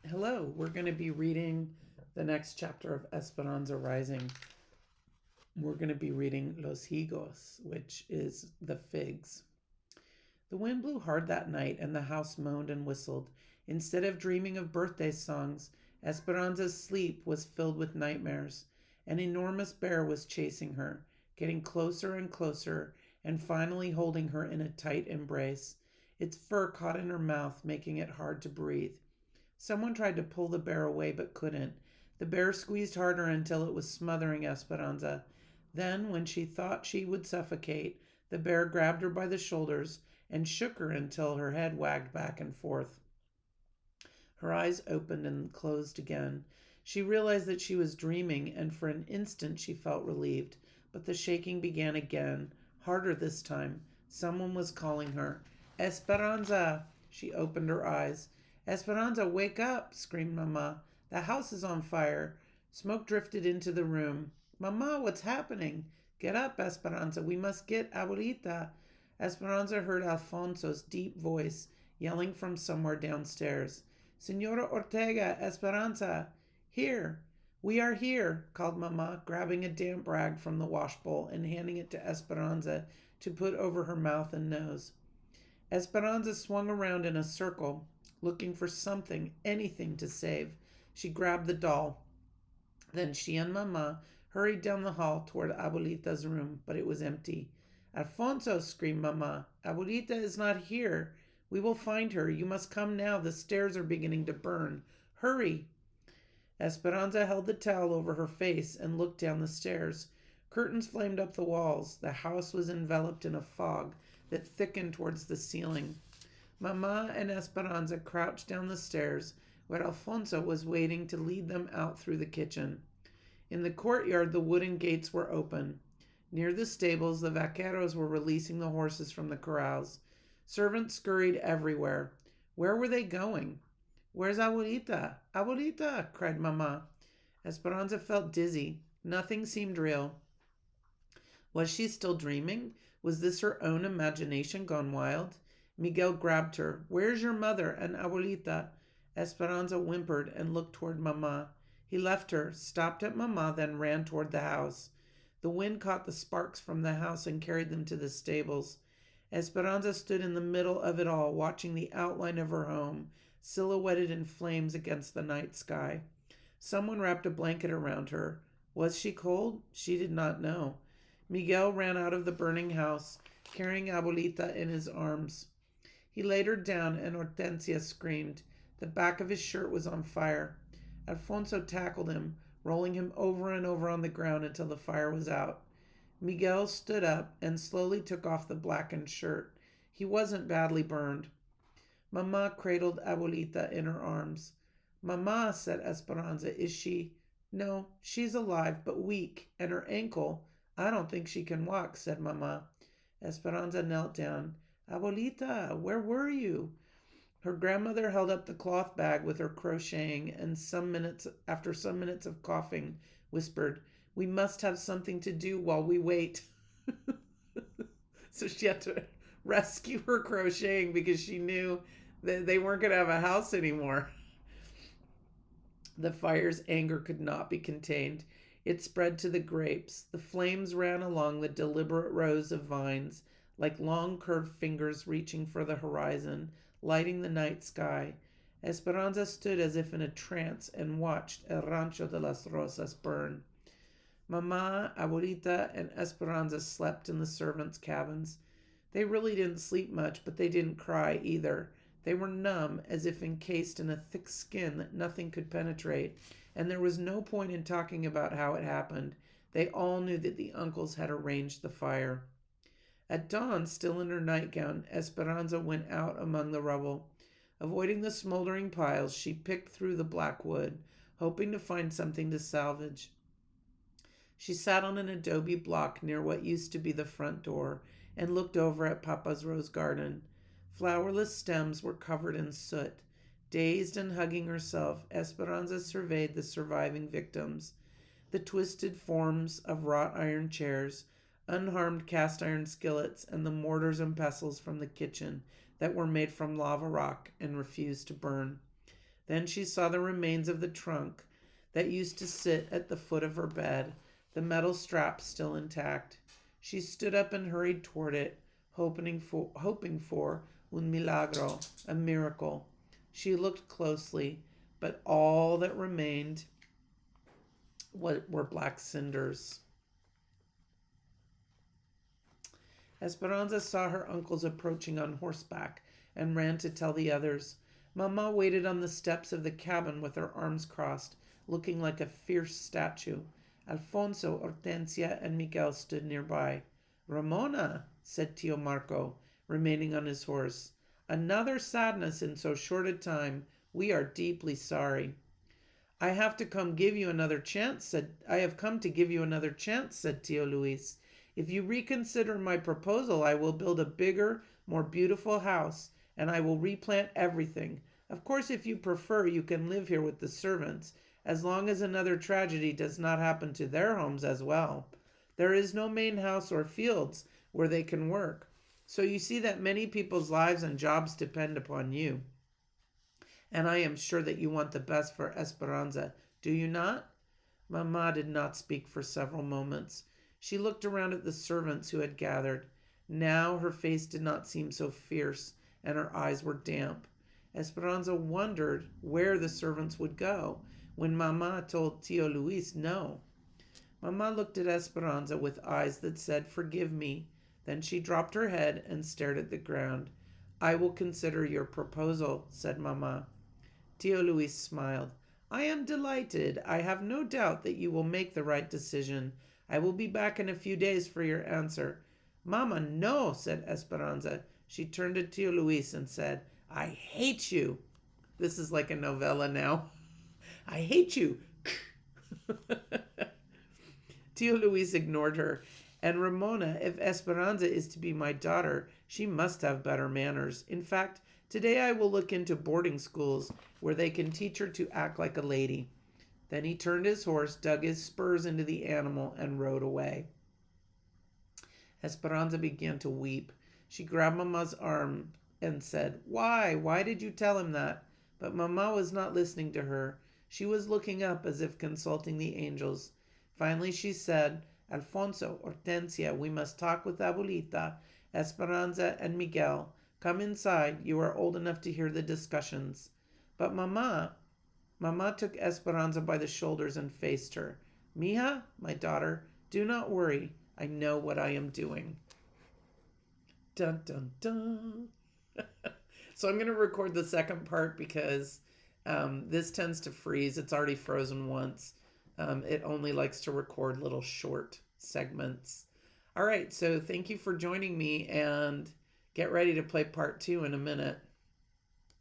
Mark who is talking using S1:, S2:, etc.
S1: Hello, we're going to be reading the next chapter of Esperanza Rising. We're going to be reading Los Higos, which is the figs. The wind blew hard that night, and the house moaned and whistled. Instead of dreaming of birthday songs, Esperanza's sleep was filled with nightmares. An enormous bear was chasing her, getting closer and closer, and finally holding her in a tight embrace. Its fur caught in her mouth, making it hard to breathe. Someone tried to pull the bear away but couldn't. The bear squeezed harder until it was smothering Esperanza. Then, when she thought she would suffocate, the bear grabbed her by the shoulders and shook her until her head wagged back and forth. Her eyes opened and closed again. She realized that she was dreaming, and for an instant she felt relieved. But the shaking began again, harder this time. Someone was calling her. Esperanza! She opened her eyes. Esperanza, wake up! Screamed Mamma. The house is on fire. Smoke drifted into the room. Mamma, what's happening? Get up, Esperanza. We must get Abuelita. Esperanza heard Alfonso's deep voice yelling from somewhere downstairs. Senora Ortega, Esperanza. Here. We are here, called Mamma, grabbing a damp rag from the washbowl and handing it to Esperanza to put over her mouth and nose. Esperanza swung around in a circle, looking for something, anything to save. She grabbed the doll. Then she and Mamma hurried down the hall toward Abuelita's room, but it was empty. Alfonso, screamed Mamma. Abuelita is not here. We will find her. You must come now. The stairs are beginning to burn. Hurry. Esperanza held the towel over her face and looked down the stairs. Curtains flamed up the walls. The house was enveloped in a fog that thickened towards the ceiling. Mamma and Esperanza crouched down the stairs, where Alfonso was waiting to lead them out through the kitchen. In the courtyard, the wooden gates were open. Near the stables, the vaqueros were releasing the horses from the corrals. Servants scurried everywhere. Where were they going? Where's Abuelita? Abuelita! Cried Mamma. Esperanza felt dizzy. Nothing seemed real. Was she still dreaming? Was this her own imagination gone wild? Miguel grabbed her. Where's your mother and Abuelita? Esperanza whimpered and looked toward Mamma. He left her, stopped at Mamma, then ran toward the house. The wind caught the sparks from the house and carried them to the stables. Esperanza stood in the middle of it all, watching the outline of her home, silhouetted in flames against the night sky. Someone wrapped a blanket around her. Was she cold? She did not know. Miguel ran out of the burning house, carrying Abuelita in his arms. He laid her down, and Hortensia screamed. The back of his shirt was on fire. Alfonso tackled him, rolling him over and over on the ground until the fire was out. Miguel stood up and slowly took off the blackened shirt. He wasn't badly burned. Mamma cradled Abuelita in her arms. Mamma, said Esperanza, is she? No, she's alive, but weak, and her ankle. I don't think she can walk, said Mamma. Esperanza knelt down. Abuelita, where were you? Her grandmother held up the cloth bag with her crocheting, and after some minutes of coughing, whispered, We must have something to do while we wait. So she had to rescue her crocheting because she knew that they weren't going to have a house anymore. The fire's anger could not be contained. It spread to the grapes. The flames ran along the deliberate rows of vines, like long curved fingers reaching for the horizon, lighting the night sky. Esperanza stood as if in a trance and watched El Rancho de las Rosas burn. Mamma, Abuelita, and Esperanza slept in the servants' cabins. They really didn't sleep much, but they didn't cry either. They were numb, as if encased in a thick skin that nothing could penetrate, and there was no point in talking about how it happened. They all knew that the uncles had arranged the fire. At dawn, still in her nightgown, Esperanza went out among the rubble. Avoiding the smoldering piles, she picked through the black wood, hoping to find something to salvage. She sat on an adobe block near what used to be the front door and looked over at Papa's rose garden. Flowerless stems were covered in soot. Dazed and hugging herself, Esperanza surveyed the surviving victims. The twisted forms of wrought iron chairs, unharmed cast iron skillets, and the mortars and pestles from the kitchen that were made from lava rock and refused to burn. Then she saw the remains of the trunk that used to sit at the foot of her bed, the metal strap still intact. She stood up and hurried toward it, hoping for un milagro, a miracle. She looked closely, but all that remained were black cinders. Esperanza saw her uncles approaching on horseback and ran to tell the others. Mamma waited on the steps of the cabin with her arms crossed, looking like a fierce statue. Alfonso, Hortensia, and Miguel stood nearby. Ramona, said Tio Marco, remaining on his horse. Another sadness in so short a time. We are deeply sorry. I have come to give you another chance, said Tio Luis. If you reconsider my proposal, I will build a bigger, more beautiful house, and I will replant everything. Of course, if you prefer, you can live here with the servants, as long as another tragedy does not happen to their homes as well. There is no main house or fields where they can work. So you see that many people's lives and jobs depend upon you. And I am sure that you want the best for Esperanza, do you not? Mamma did not speak for several moments. She looked around at the servants who had gathered. Now her face did not seem so fierce, and her eyes were damp. Esperanza wondered where the servants would go when Mamma told Tio Luis no. Mamma looked at Esperanza with eyes that said, "Forgive me." Then she dropped her head and stared at the ground. "I will consider your proposal," said Mamma. Tio Luis smiled. "I am delighted. I have no doubt that you will make the right decision. I will be back in a few days for your answer." "Mamma, no," said Esperanza. She turned to Tio Luis and said, "I hate you." This is like a novella now. "I hate you." Tio Luis ignored her. "And Ramona, if Esperanza is to be my daughter, she must have better manners. In fact, today I will look into boarding schools where they can teach her to act like a lady." Then he turned his horse, dug his spurs into the animal, and rode away. Esperanza began to weep. She grabbed Mamma's arm and said, "Why? Why did you tell him that?" But Mamma was not listening to her. She was looking up as if consulting the angels. Finally she said, "Alfonso, Hortensia, we must talk with Abuelita, Esperanza, and Miguel. Come inside. You are old enough to hear the discussions." But Mamma took Esperanza by the shoulders and faced her. "Mija, my daughter, do not worry. I know what I am doing." Dun, dun, dun. So I'm going to record the second part because this tends to freeze. It's already frozen once. It only likes to record little short segments. All right, so thank you for joining me, and get ready to play part 2 in a minute.